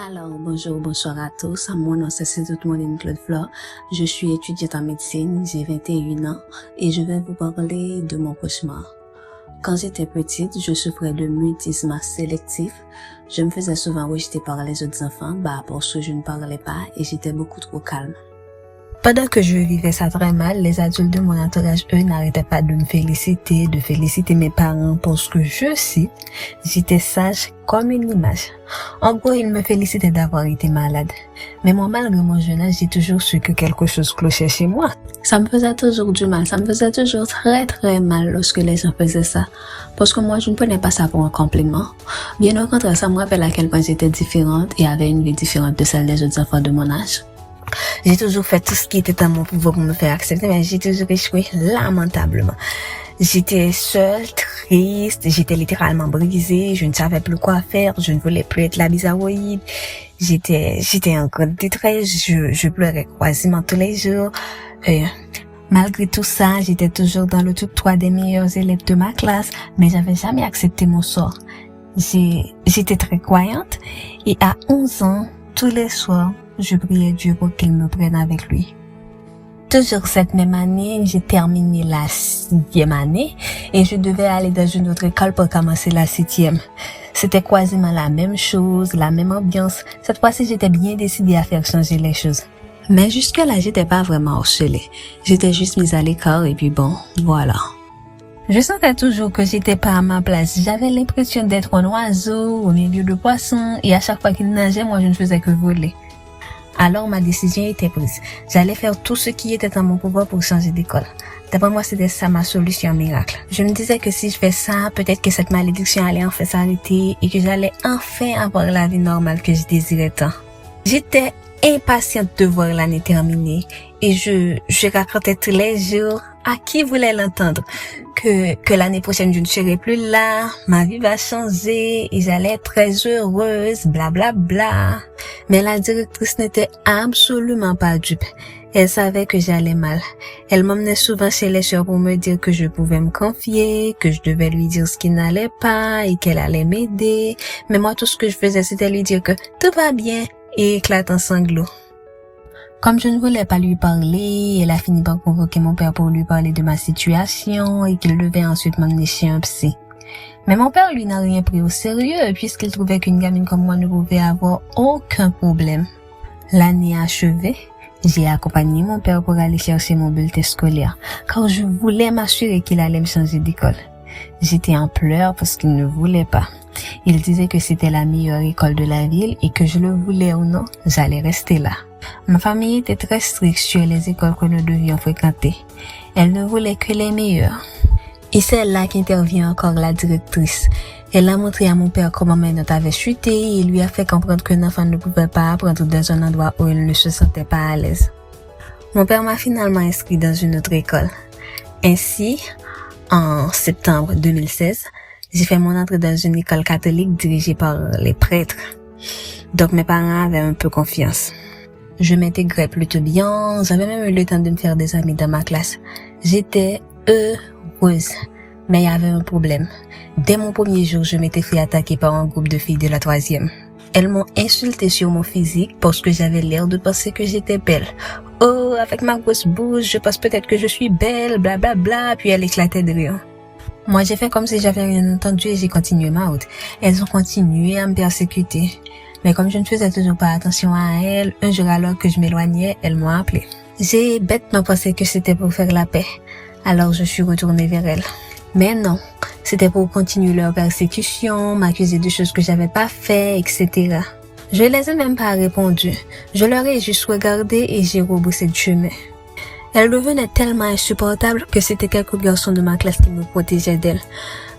Alors, bonjour, bonsoir à tous. Mon nom c'est Cécile Claude Flore. Je suis étudiante en médecine, j'ai 21 ans et je vais vous parler de mon cauchemar. Quand j'étais petite, je souffrais de mutisme sélectif. Je me faisais souvent rejeter par les autres enfants, parce que je ne parlais pas et j'étais beaucoup trop calme. Pendant que je vivais ça très mal, les adultes de mon entourage, eux, n'arrêtaient pas de me féliciter, de féliciter mes parents parce que je cite, j'étais sage comme une image. En gros, ils me félicitaient d'avoir été malade. Mais moi, malgré mon jeune âge, j'ai toujours su que quelque chose clochait chez moi. Ça me faisait toujours du mal, ça me faisait toujours très très mal lorsque les gens faisaient ça. Parce que moi, je ne prenais pas ça pour un compliment. Bien au contraire, ça me rappelle à quel point j'étais différente et avait une vie différente de celle des autres enfants de mon âge. J'ai toujours fait tout ce qui était en mon pouvoir pour me faire accepter, mais j'ai toujours échoué lamentablement. J'étais seule, triste, j'étais littéralement brisée, je ne savais plus quoi faire, je ne voulais plus être la bizarroïde. J'étais en grande détresse, je pleurais quasiment tous les jours. Malgré tout ça, j'étais toujours dans le top 3 des meilleurs élèves de ma classe, mais j'avais jamais accepté mon sort. J'étais très croyante et à 11 ans, tous les soirs, je priais Dieu pour qu'il me prenne avec lui. Toujours cette même année, j'ai terminé la 6e année et je devais aller dans une autre école pour commencer la 7e. C'était quasiment la même chose, la même ambiance. Cette fois-ci, j'étais bien décidée à faire changer les choses. Mais jusque-là, j'étais pas vraiment harcelée. J'étais juste mise à l'écart et puis bon, voilà. Je sentais toujours que j'étais pas à ma place. J'avais l'impression d'être un oiseau au milieu de poissons et à chaque fois qu'il nageait, moi je ne faisais que voler. Alors ma décision était prise. J'allais faire tout ce qui était en mon pouvoir pour changer d'école. D'après moi, c'était ça ma solution miracle. Je me disais que si je fais ça, peut-être que cette malédiction allait enfin s'arrêter et que j'allais enfin avoir la vie normale que je désirais tant. J'étais impatiente de voir l'année terminer et je racontais tous les jours à qui voulait l'entendre que l'année prochaine je ne serai plus là, ma vie va changer et j'allais être très heureuse, bla bla bla. Mais la directrice n'était absolument pas dupe. Elle savait que j'allais mal. Elle m'emmenait souvent chez les sœurs pour me dire que je pouvais me confier, que je devais lui dire ce qui n'allait pas et qu'elle allait m'aider. Mais moi, tout ce que je faisais, c'était lui dire que tout va bien et éclate en sanglots. Comme je ne voulais pas lui parler, elle a fini par convoquer mon père pour lui parler de ma situation et qu'il devait ensuite m'emmener chez un psy. Mais mon père, lui, n'a rien pris au sérieux puisqu'il trouvait qu'une gamine comme moi ne pouvait avoir aucun problème. L'année achevée, j'ai accompagné mon père pour aller chercher mon bulletin scolaire car je voulais m'assurer qu'il allait me changer d'école. J'étais en pleurs parce qu'il ne voulait pas. Il disait que c'était la meilleure école de la ville et que je le voulais ou non, j'allais rester là. Ma famille était très stricte sur les écoles que nous devions fréquenter. Elle ne voulait que les meilleures. Et c'est là qu'intervient encore la directrice. Elle a montré à mon père comment mes notes avaient chuté et lui a fait comprendre qu'un enfant ne pouvait pas apprendre dans un endroit où il ne se sentait pas à l'aise. Mon père m'a finalement inscrit dans une autre école. Ainsi, en septembre 2016, j'ai fait mon entrée dans une école catholique dirigée par les prêtres. Donc mes parents avaient un peu confiance. Je m'intégrais plutôt bien, j'avais même eu le temps de me faire des amis dans ma classe. J'étais heureuse, mais il y avait un problème. Dès mon premier jour, je m'étais fait attaquer par un groupe de filles de la 3e. Elles m'ont insulté sur mon physique parce que j'avais l'air de penser que j'étais belle. Oh, avec ma grosse bouche, je pense peut-être que je suis belle, bla bla bla, puis elles éclataient de rire. Moi, j'ai fait comme si j'avais rien entendu et j'ai continué ma route. Elles ont continué à me persécuter. Mais comme je ne faisais toujours pas attention à elles, un jour alors que je m'éloignais, elles m'ont appelé. J'ai bêtement pensé que c'était pour faire la paix. Alors je suis retournée vers elles. Mais non, c'était pour continuer leur persécution, m'accuser de choses que j'avais pas fait, etc. Je les ai même pas répondu. Je leur ai juste regardé et j'ai rebroussé le chemin. Elles devenaient tellement insupportables que c'était quelques garçons de ma classe qui me protégeaient d'elles.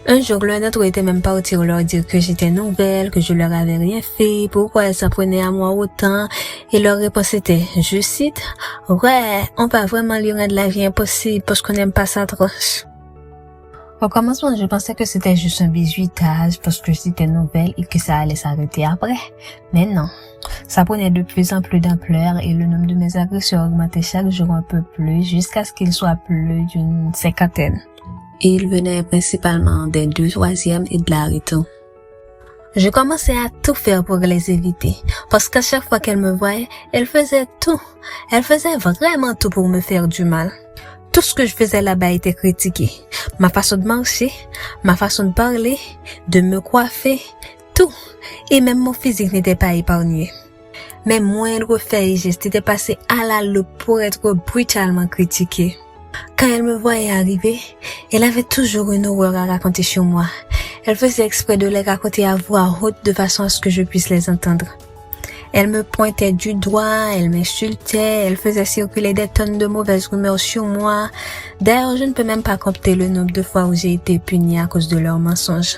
Un jour, l'un d'entre eux était même parti leur dire que j'étais nouvelle, que je leur avais rien fait, pourquoi elles s'en prenaient à moi autant, et leur réponse était, je cite, « Ouais, on va vraiment lui rendre la vie impossible parce qu'on n'aime pas sa tranche. » Au commencement, je pensais que c'était juste un bisuitage parce que j'étais nouvelle et que ça allait s'arrêter après. Mais non, ça prenait de plus en plus d'ampleur et le nombre de mes agresseurs augmentait chaque jour un peu plus jusqu'à ce qu'il soit plus d'une 50aine. Et ils venaient principalement des 2e, 3e et de la Rito. Je commençais à tout faire pour les éviter, parce qu'à chaque fois qu'elle me voyait, elle faisait tout. Elle faisait vraiment tout pour me faire du mal. Tout ce que je faisais là-bas était critiqué. Ma façon de marcher, ma façon de parler, de me coiffer, tout. Et même mon physique n'était pas épargné. Mes moindres faits et gestes étaient passés à la loupe pour être brutalement critiqués. Quand elle me voyait arriver, elle avait toujours une horreur à raconter sur moi. Elle faisait exprès de les raconter à voix haute de façon à ce que je puisse les entendre. Elle me pointait du doigt, elle m'insultait, elle faisait circuler des tonnes de mauvaises rumeurs sur moi. D'ailleurs, je ne peux même pas compter le nombre de fois où j'ai été punie à cause de leurs mensonges.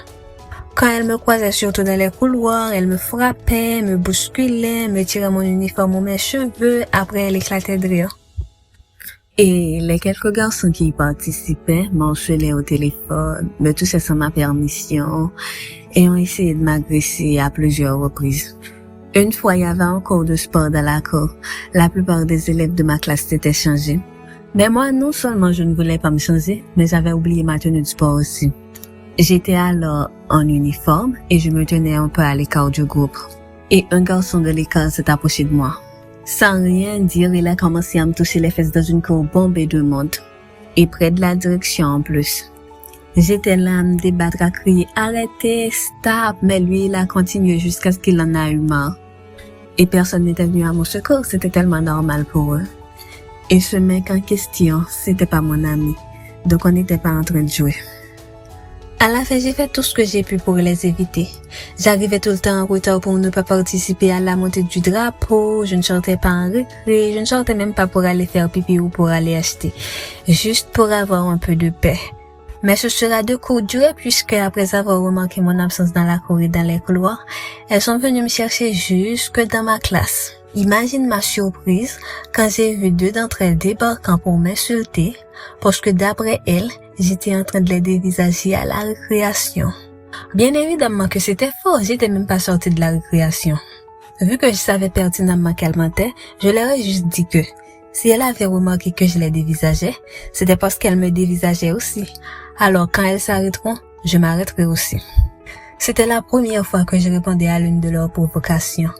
Quand elle me croisait surtout dans les couloirs, elle me frappait, me bousculait, me tirait mon uniforme ou mes cheveux, après elle éclatait de rire. Et les quelques garçons qui y participaient m'enchaînaient au téléphone, me touchaient sans ma permission et ont essayé de m'agresser à plusieurs reprises. Une fois, il y avait un cours de sport dans la cour. La plupart des élèves de ma classe s'étaient changés. Mais moi, non seulement je ne voulais pas me changer, mais j'avais oublié ma tenue de sport aussi. J'étais alors en uniforme et je me tenais un peu à l'écart du groupe. Et un garçon de l'écart s'est approché de moi. Sans rien dire, il a commencé à me toucher les fesses dans une cour bombée de monde. Et près de la direction en plus. J'étais là à me débattre, à crier « Arrêtez, stop !» Mais lui, il a continué jusqu'à ce qu'il en a eu marre. Et personne n'était venu à mon secours, c'était tellement normal pour eux. Et ce mec en question, c'était pas mon ami. Donc on n'était pas en train de jouer. À la fin, j'ai fait tout ce que j'ai pu pour les éviter. J'arrivais tout le temps en retard pour ne pas participer à la montée du drapeau, je ne sortais pas en récré, je ne sortais même pas pour aller faire pipi ou pour aller acheter. Juste pour avoir un peu de paix. Mais ce sera de courte durée puisque après avoir remarqué mon absence dans la cour et dans les couloirs, elles sont venues me chercher jusque dans ma classe. Imagine ma surprise quand j'ai vu deux d'entre elles débarquant pour m'insulter parce que d'après elles, j'étais en train de les dévisager à la récréation. Bien évidemment que c'était faux, j'étais même pas sortie de la récréation. Vu que je savais pertinemment qu'elles mentaient, je leur ai juste dit que si elles avaient remarqué que je les dévisageais, c'était parce qu'elles me dévisageaient aussi. Alors quand elles s'arrêteront, je m'arrêterai aussi. C'était la première fois que je répondais à l'une de leurs provocations.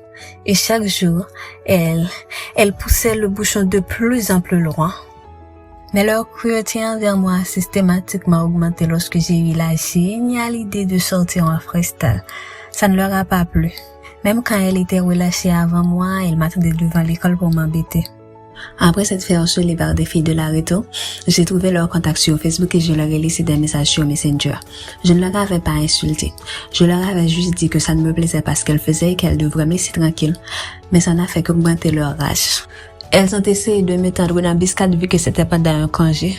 Et chaque jour, elles poussaient le bouchon de plus en plus loin. Mais leur cruauté envers moi a systématiquement augmenté lorsque j'ai eu la géniale idée de sortir en freestyle. Ça ne leur a pas plu. Même quand elles étaient relâchées avant moi, elles m'attendaient devant l'école pour m'embêter. Après s'être fait harceler par des filles de la réto, j'ai trouvé leur contact sur Facebook et je leur ai laissé des messages sur Messenger. Je ne leur avais pas insulté. Je leur avais juste dit que ça ne me plaisait pas ce qu'elles faisaient et qu'elles devraient me laisser tranquille. Mais ça n'a fait qu'augmenter leur rage. Elles ont essayé de m'étendre une embuscade vu que c'était pendant un congé.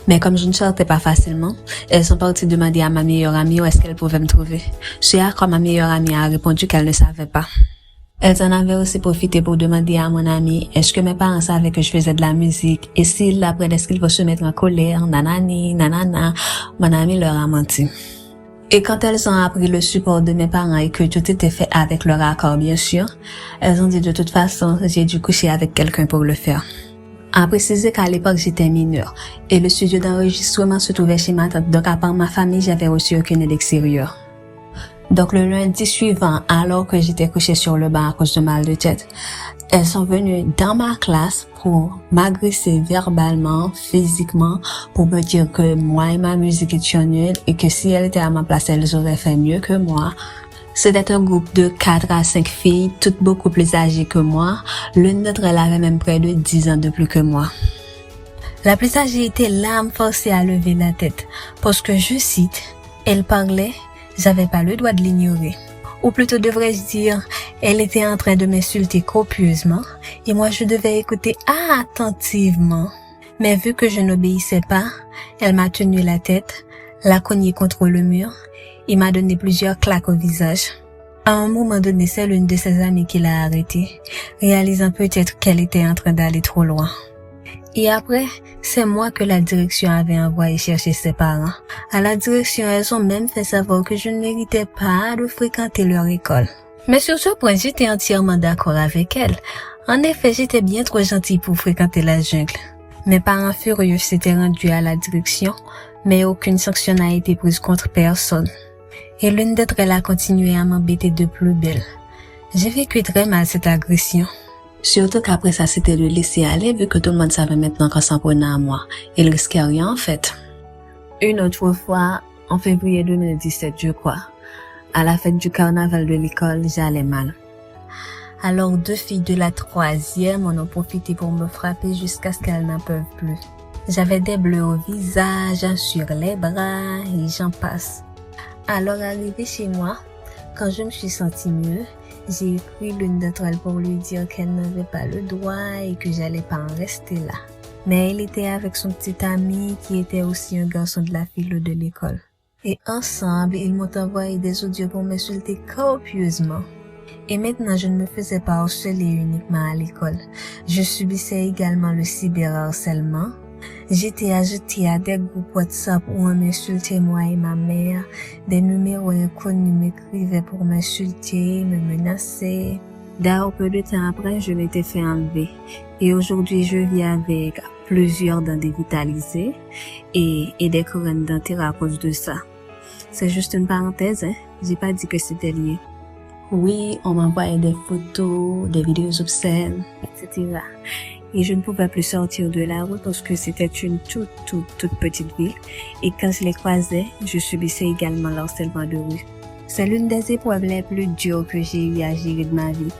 Mais comme je ne sortais pas facilement, elles sont parties demander à ma meilleure amie où est-ce qu'elle pouvait me trouver. C'est à quoi ma meilleure amie a répondu qu'elle ne savait pas. Elles en avaient aussi profité pour demander à mon ami est-ce que mes parents savaient que je faisais de la musique et s'ils l'apprennent est-ce qu'ils vont se mettre en colère, nanani, nanana. Mon ami leur a menti. Et quand elles ont appris le support de mes parents et que tout était fait avec leur accord bien sûr, elles ont dit de toute façon j'ai dû coucher avec quelqu'un pour le faire. À préciser qu'à l'époque j'étais mineure et le studio d'enregistrement se trouvait chez ma tante donc à part ma famille j'avais reçu aucune aide extérieure. Donc le lundi suivant, alors que j'étais couchée sur le banc à cause de mal de tête, elles sont venues dans ma classe pour m'agresser verbalement, physiquement, pour me dire que moi et ma musique étaient nulles et que si elles étaient à ma place, elles auraient fait mieux que moi. C'était un groupe de 4 à 5 filles, toutes beaucoup plus âgées que moi. L'une d'entre elles avait même près de 10 ans de plus que moi. La plus âgée était là à me forcer à lever la tête parce que, je cite, elle parlait. J'avais pas le droit de l'ignorer. Ou plutôt devrais-je dire, elle était en train de m'insulter copieusement et moi je devais écouter attentivement. Mais vu que je n'obéissais pas, elle m'a tenu la tête, l'a cognée contre le mur et m'a donné plusieurs claques au visage. À un moment donné, c'est l'une de ses amies qui l'a arrêtée, réalisant peut-être qu'elle était en train d'aller trop loin. Et après, c'est moi que la direction avait envoyé chercher ses parents. À la direction, elles ont même fait savoir que je ne méritais pas de fréquenter leur école. Mais sur ce point, j'étais entièrement d'accord avec elles. En effet, j'étais bien trop gentille pour fréquenter la jungle. Mes parents furieux s'étaient rendus à la direction, mais aucune sanction n'a été prise contre personne. Et l'une d'entre elles a continué à m'embêter de plus belle. J'ai vécu très mal cette agression. Surtout qu'après ça, c'était le laisser aller vu que tout le monde savait maintenant qu'on s'en prenait à moi. Il risquait rien en fait. Une autre fois, en février 2017, je crois, à la fête du carnaval de l'école, j'allais mal. Alors 2 filles de la 3e en ont profité pour me frapper jusqu'à ce qu'elles n'en peuvent plus. J'avais des bleus au visage, sur les bras et j'en passe. Alors arrivé chez moi, quand je me suis sentie mieux, j'ai écrit l'une d'entre elles pour lui dire qu'elle n'avait pas le droit et que j'allais pas en rester là. Mais elle était avec son petit ami qui était aussi un garçon de la file de l'école. Et ensemble, ils m'ont envoyé des audios pour m'insulter copieusement. Et maintenant, je ne me faisais pas harceler uniquement à l'école. Je subissais également le cyberharcèlement. J'étais ajoutée à des groupes WhatsApp où on m'insultait moi et ma mère. Des numéros inconnus m'écrivaient pour m'insulter, me menacer. D'ailleurs, peu de temps après, je m'étais fait enlever. Et aujourd'hui, je vis avec plusieurs dents dévitalisées et des couronnes dentaires à cause de ça. C'est juste une parenthèse, hein. J'ai pas dit que c'était lié. Oui, on m'envoyait des photos, des vidéos obscènes, etc. Et je ne pouvais plus sortir de la route parce que c'était une toute petite ville. Et quand je les croisais, je subissais également l'harcèlement de rue. C'est l'une des épreuves les plus dures que j'ai eu à gérer de ma vie.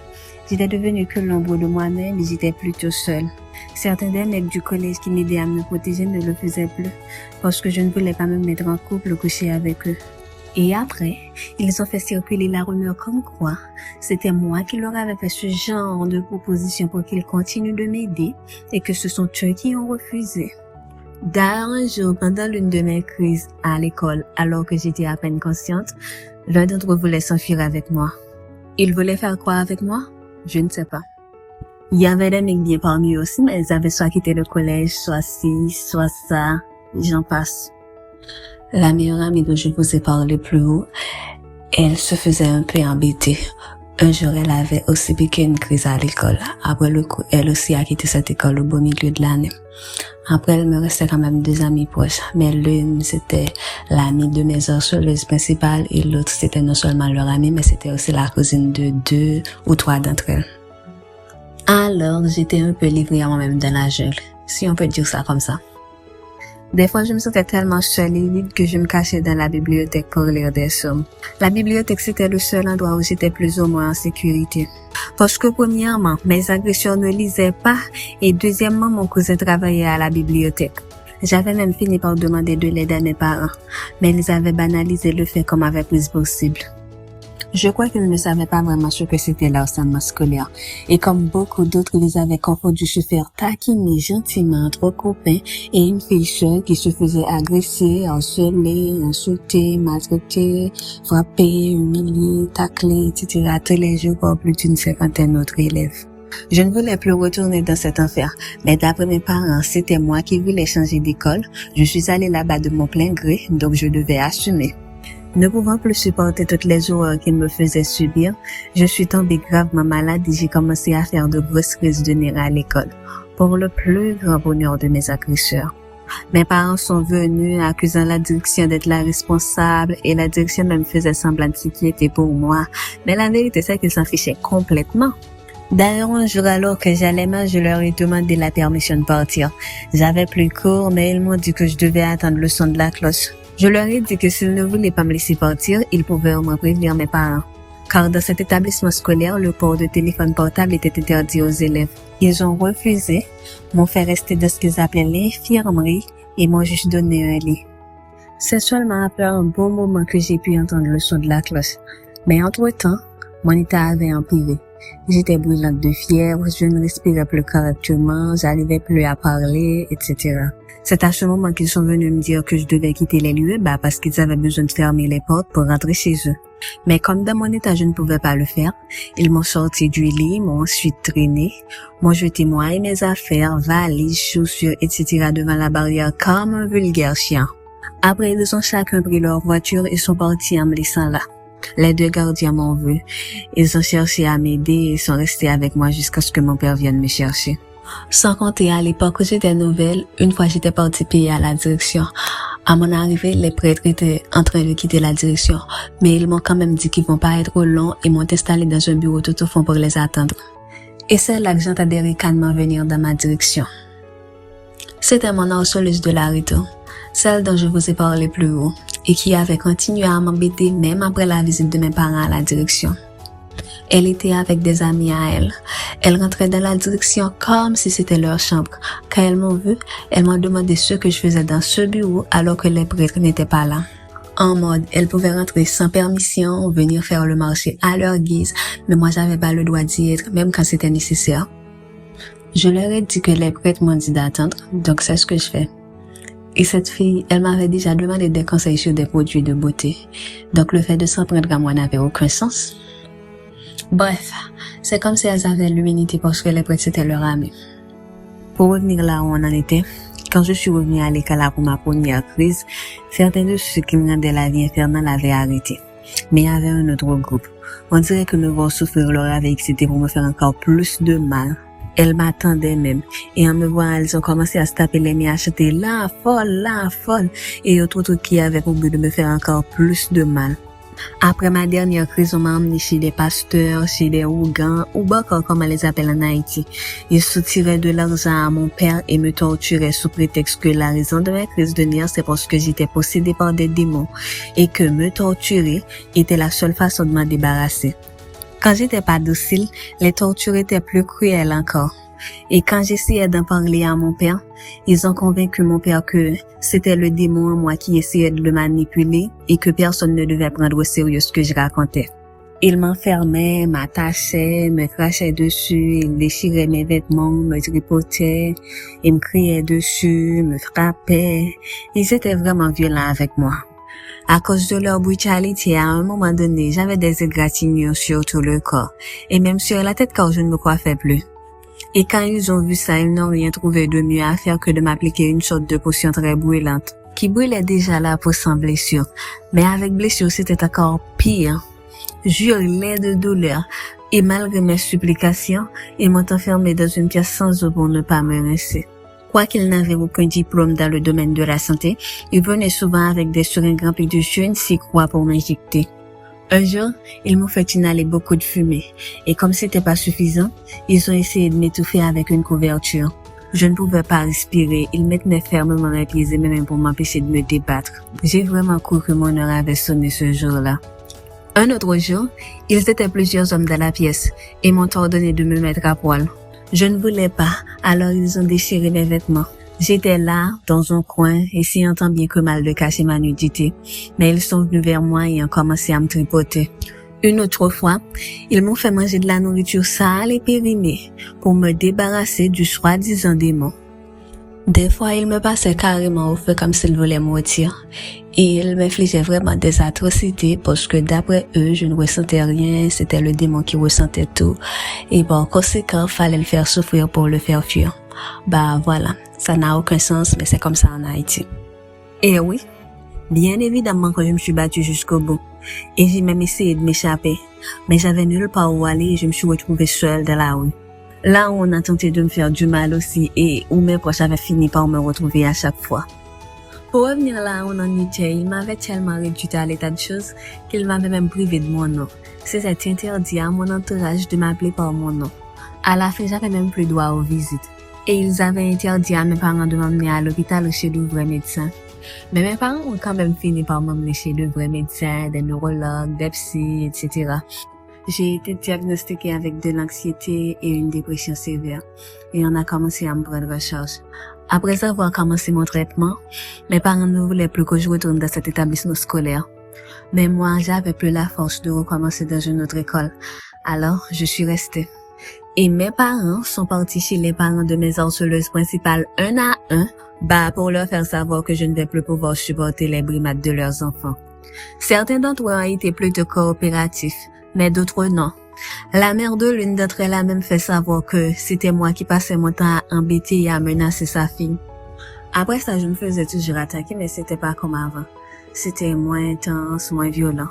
J'étais devenue que l'ombre de moi-même et j'étais plutôt seule. Certains des mecs du collège qui m'aidaient à me protéger ne le faisaient plus parce que je ne voulais pas me mettre en couple ou coucher avec eux. Et après, ils ont fait circuler la rumeur comme quoi c'était moi qui leur avais fait ce genre de proposition pour qu'ils continuent de m'aider et que ce sont eux qui ont refusé. D'ailleurs, un jour, pendant l'une de mes crises à l'école, alors que j'étais à peine consciente, l'un d'entre eux voulait s'enfuir avec moi. Il voulait faire quoi avec moi? Je ne sais pas. Il y avait des mecs bien parmi eux aussi, mais ils avaient soit quitté le collège, soit ci, soit ça, j'en passe. La meilleure amie dont je vous ai parlé plus haut, elle se faisait un peu embêter. Un jour, elle avait aussi piqué une crise à l'école. Après le coup, elle aussi a quitté cette école au beau milieu de l'année. Après, il me restait quand même 2 amis proches. Mais l'une, c'était l'amie de mes harceleuses principales et l'autre, c'était non seulement leur amie, mais c'était aussi la cousine de 2 ou 3 d'entre elles. Alors, j'étais un peu livrée à moi-même dans la jungle, si on peut dire ça comme ça. Des fois, je me sentais tellement seule et vide que je me cachais dans la bibliothèque pour lire des sommes. La bibliothèque, c'était le seul endroit où j'étais plus ou moins en sécurité. Parce que premièrement, mes agresseurs ne lisaient pas et deuxièmement, mon cousin travaillait à la bibliothèque. J'avais même fini par demander de l'aide à mes parents, mais ils avaient banalisé le fait comme avait plus possible. Je crois qu'ils ne savaient pas vraiment ce que c'était l'harcèlement scolaire. Et comme beaucoup d'autres, ils avaient confondu se faire taquiner gentiment entre copains et une fille seule qui se faisait agresser, harceler, insulter, maltraiter, frapper, humilier, tacler, etc. tous les jours par plus d'une 50aine d'autres élèves. Je ne voulais plus retourner dans cet enfer, mais d'après mes parents, c'était moi qui voulais changer d'école. Je suis allée là-bas de mon plein gré, donc je devais assumer. Ne pouvant plus supporter toutes les horreurs qu'ils me faisaient subir, je suis tombée gravement malade et j'ai commencé à faire de grosses crises de nerfs à l'école, pour le plus grand bonheur de mes agresseurs. Mes parents sont venus accusant la direction d'être la responsable et la direction même faisait semblant de s'inquiéter pour moi, mais la vérité c'est qu'ils s'en fichaient complètement. D'ailleurs, un jour alors que j'allais mal, je leur ai demandé la permission de partir. J'avais plus cours, mais ils m'ont dit que je devais attendre le son de la cloche. Je leur ai dit que s'ils ne voulaient pas me laisser partir, ils pouvaient au moins prévenir mes parents. Car dans cet établissement scolaire, le port de téléphone portable était interdit aux élèves. Ils ont refusé, m'ont fait rester dans ce qu'ils appelaient l'infirmerie et m'ont juste donné un lit. C'est seulement après un bon moment que j'ai pu entendre le son de la cloche. Mais entre-temps, mon état avait empiré. J'étais brûlante de fièvre, je ne respirais plus correctement, j'arrivais plus à parler, etc. C'est à ce moment qu'ils sont venus me dire que je devais quitter les lieux parce qu'ils avaient besoin de fermer les portes pour rentrer chez eux. Mais comme dans mon état je ne pouvais pas le faire, ils m'ont sorti du lit, m'ont ensuite traîné, m'ont jeté moi et mes affaires, valises, chaussures, etc. devant la barrière comme un vulgaire chien. Après ils ont chacun pris leur voiture et sont partis en me laissant là. Les 2 gardiens m'ont vu. Ils ont cherché à m'aider et sont restés avec moi jusqu'à ce que mon père vienne me chercher. Sans compter à l'époque où j'étais nouvelle, une fois j'étais partie payer à la direction. À mon arrivée, les prêtres étaient en train de quitter la direction, mais ils m'ont quand même dit qu'ils vont pas être longs et m'ont installé dans un bureau tout au fond pour les attendre. Et c'est là que j'ai adhéré calmement venir dans ma direction. C'était mon harceleuse de la rito, celle dont je vous ai parlé plus haut, et qui avait continué à m'embêter même après la visite de mes parents à la direction. Elle était avec des amis à elle. Elle rentrait dans la direction comme si c'était leur chambre. Quand elles m'ont vu, elles m'ont demandé ce que je faisais dans ce bureau alors que les prêtres n'étaient pas là. En mode, elles pouvaient rentrer sans permission, venir faire le marché à leur guise, mais moi j'avais pas le droit d'y être, même quand c'était nécessaire. Je leur ai dit que les prêtres m'ont dit d'attendre, donc c'est ce que je fais. Et cette fille, elle m'avait déjà demandé des conseils sur des produits de beauté. Donc le fait de s'en prendre à moi n'avait aucun sens. Bref, c'est comme si elles avaient l'humanité parce que les prêtres c'était leur ami. Pour revenir là où on en était, quand je suis revenue à l'école pour ma première crise, certains de ceux qui me rendaient la vie infernale avaient arrêté. Mais il y avait un autre groupe. On dirait que me voir souffrir leur avait excité pour me faire encore plus de mal. Elles m'attendaient même. Et en me voyant, elles ont commencé à se taper les mains, à chanter la folle. Et autre truc qui avait pour but de me faire encore plus de mal. Après ma dernière crise, on m'a emmené chez des pasteurs, chez des ougans, ou bakar comme on les appelle en Haïti. Ils soutiraient de l'argent à mon père et me torturaient sous prétexte que la raison de mes crises de nerfs, c'est parce que j'étais possédée par des démons et que me torturer était la seule façon de m'en débarrasser. Quand j'étais pas docile, les tortures étaient plus cruelles encore. Et quand j'essayais d'en parler à mon père, ils ont convaincu mon père que c'était le démon en moi qui essayait de le manipuler et que personne ne devait prendre au sérieux ce que je racontais. Il m'enfermait, m'attachait, me crachait dessus, il déchirait mes vêtements, me tripotait, il me criait dessus, me frappait. Ils étaient vraiment violents avec moi. À cause de leur brutalité, à un moment donné, j'avais des égratignures sur tout le corps et même sur la tête car je ne me coiffais plus. Et quand ils ont vu ça, ils n'ont rien trouvé de mieux à faire que de m'appliquer une sorte de potion très brûlante, qui brûlait déjà la peau sans blessure. Mais avec blessure, c'était encore pire. J'hurlais de douleur. Et malgré mes supplications, ils m'ont enfermé dans une pièce sans eau pour ne pas me rincer. Quoiqu'ils n'avaient aucun diplôme dans le domaine de la santé, ils venaient souvent avec des seringues remplies de je ne sais quoi pour m'injecter. Un jour, ils m'ont fait inhaler beaucoup de fumée, et comme c'était pas suffisant, ils ont essayé de m'étouffer avec une couverture. Je ne pouvais pas respirer, ils me tenaient fermement mes pieds et mes mains pour m'empêcher de me débattre. J'ai vraiment cru que mon heure avait sonné ce jour-là. Un autre jour, ils étaient plusieurs hommes dans la pièce, et m'ont ordonné de me mettre à poil. Je ne voulais pas, alors ils ont déchiré mes vêtements. J'étais là, dans un coin, essayant tant bien que mal de cacher ma nudité, mais ils sont venus vers moi et ont commencé à me tripoter. Une autre fois, ils m'ont fait manger de la nourriture sale et périmée pour me débarrasser du soi-disant démon. Des fois, ils me passaient carrément au feu comme s'ils voulaient me retirer. Et ils m'infligeaient vraiment des atrocités parce que d'après eux, je ne ressentais rien, c'était le démon qui ressentait tout. Et par conséquent, fallait le faire souffrir pour le faire fuir. Bah voilà, ça n'a aucun sens, mais c'est comme ça en Haïti. Et oui, bien évidemment que je me suis battue jusqu'au bout. Et j'ai même essayé de m'échapper. Mais j'avais nulle part où aller et je me suis retrouvée seule dans la rue. Là où on a tenté de me faire du mal aussi et où mes proches avaient fini par me retrouver à chaque fois. Pour revenir là où on en était, il m'avait tellement réduite à l'état de choses qu'il m'avait même privé de mon nom. C'était interdit à mon entourage de m'appeler par mon nom. À la fin, j'avais même plus droit aux visites. Et ils avaient interdit à mes parents de m'emmener à l'hôpital ou chez de vrais médecins. Mais mes parents ont quand même fini par m'emmener chez de vrais médecins, des neurologues, des psys, etc. J'ai été diagnostiquée avec de l'anxiété et une dépression sévère. Et on a commencé à me prendre en charge. Après avoir commencé mon traitement, mes parents ne voulaient plus que je retourne dans cet établissement scolaire. Mais moi, j'avais plus la force de recommencer dans une autre école. Alors, je suis restée. Et mes parents sont partis chez les parents de mes harceleuses principales un à un, pour leur faire savoir que je ne vais plus pouvoir supporter les brimades de leurs enfants. Certains d'entre eux ont été plutôt coopératifs, mais d'autres non. La mère de l'une d'entre elles a même fait savoir que c'était moi qui passais mon temps à embêter et à menacer sa fille. Après ça, je me faisais toujours attaquer, mais c'était pas comme avant. C'était moins intense, moins violent.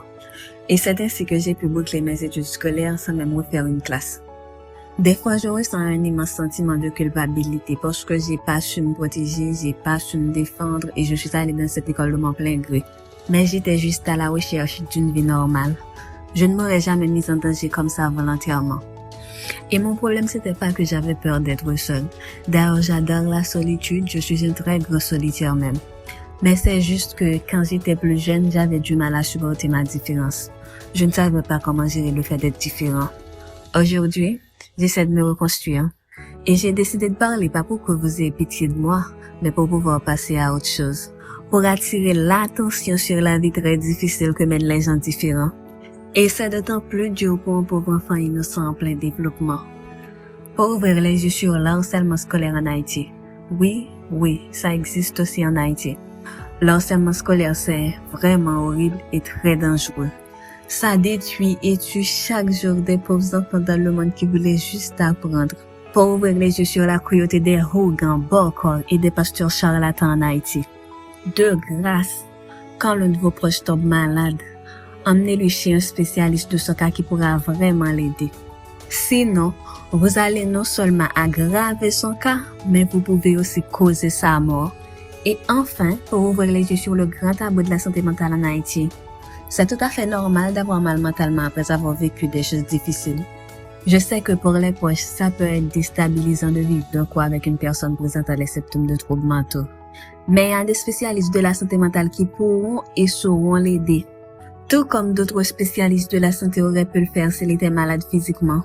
Et c'est ainsi que j'ai pu boucler mes études scolaires sans même refaire une classe. Des fois, je ressens un immense sentiment de culpabilité parce que j'ai pas su me protéger, j'ai pas su me défendre et je suis allée dans cette école de mon plein gré. Mais j'étais juste à la recherche d'une vie normale. Je ne m'aurais jamais mise en danger comme ça volontairement. Et mon problème, c'était pas que j'avais peur d'être seule. D'ailleurs, j'adore la solitude, je suis une très grosse solitaire même. Mais c'est juste que quand j'étais plus jeune, j'avais du mal à supporter ma différence. Je ne savais pas comment gérer le fait d'être différent. Aujourd'hui, j'essaie de me reconstruire. Et j'ai décidé de parler pas pour que vous ayez pitié de moi, mais pour pouvoir passer à autre chose. Pour attirer l'attention sur la vie très difficile que mènent les gens différents. Et c'est d'autant plus dur pour un pauvre enfant innocent en plein développement. Pour ouvrir les yeux sur l'harcèlement scolaire en Haïti. Oui, ça existe aussi en Haïti. L'harcèlement scolaire, c'est vraiment horrible et très dangereux. Ça détruit et tue chaque jour des pauvres enfants dans le monde qui voulaient juste apprendre. Pour ouvrir les yeux sur la cruauté des Hogan, Bokor et des pasteurs charlatans en Haïti. De grâce, quand l'un de vos proches tombe malade, emmenez-le chez un spécialiste de ce cas qui pourra vraiment l'aider. Sinon, vous allez non seulement aggraver son cas, mais vous pouvez aussi causer sa mort. Et enfin, pour ouvrir les yeux sur le grand tabou de la santé mentale en Haïti, c'est tout à fait normal d'avoir mal mentalement après avoir vécu des choses difficiles. Je sais que pour les proches, ça peut être déstabilisant de vivre d'un coup avec une personne présentant les symptômes de troubles mentaux. Mais il y a des spécialistes de la santé mentale qui pourront et sauront l'aider. Tout comme d'autres spécialistes de la santé auraient pu le faire s'il était malade physiquement.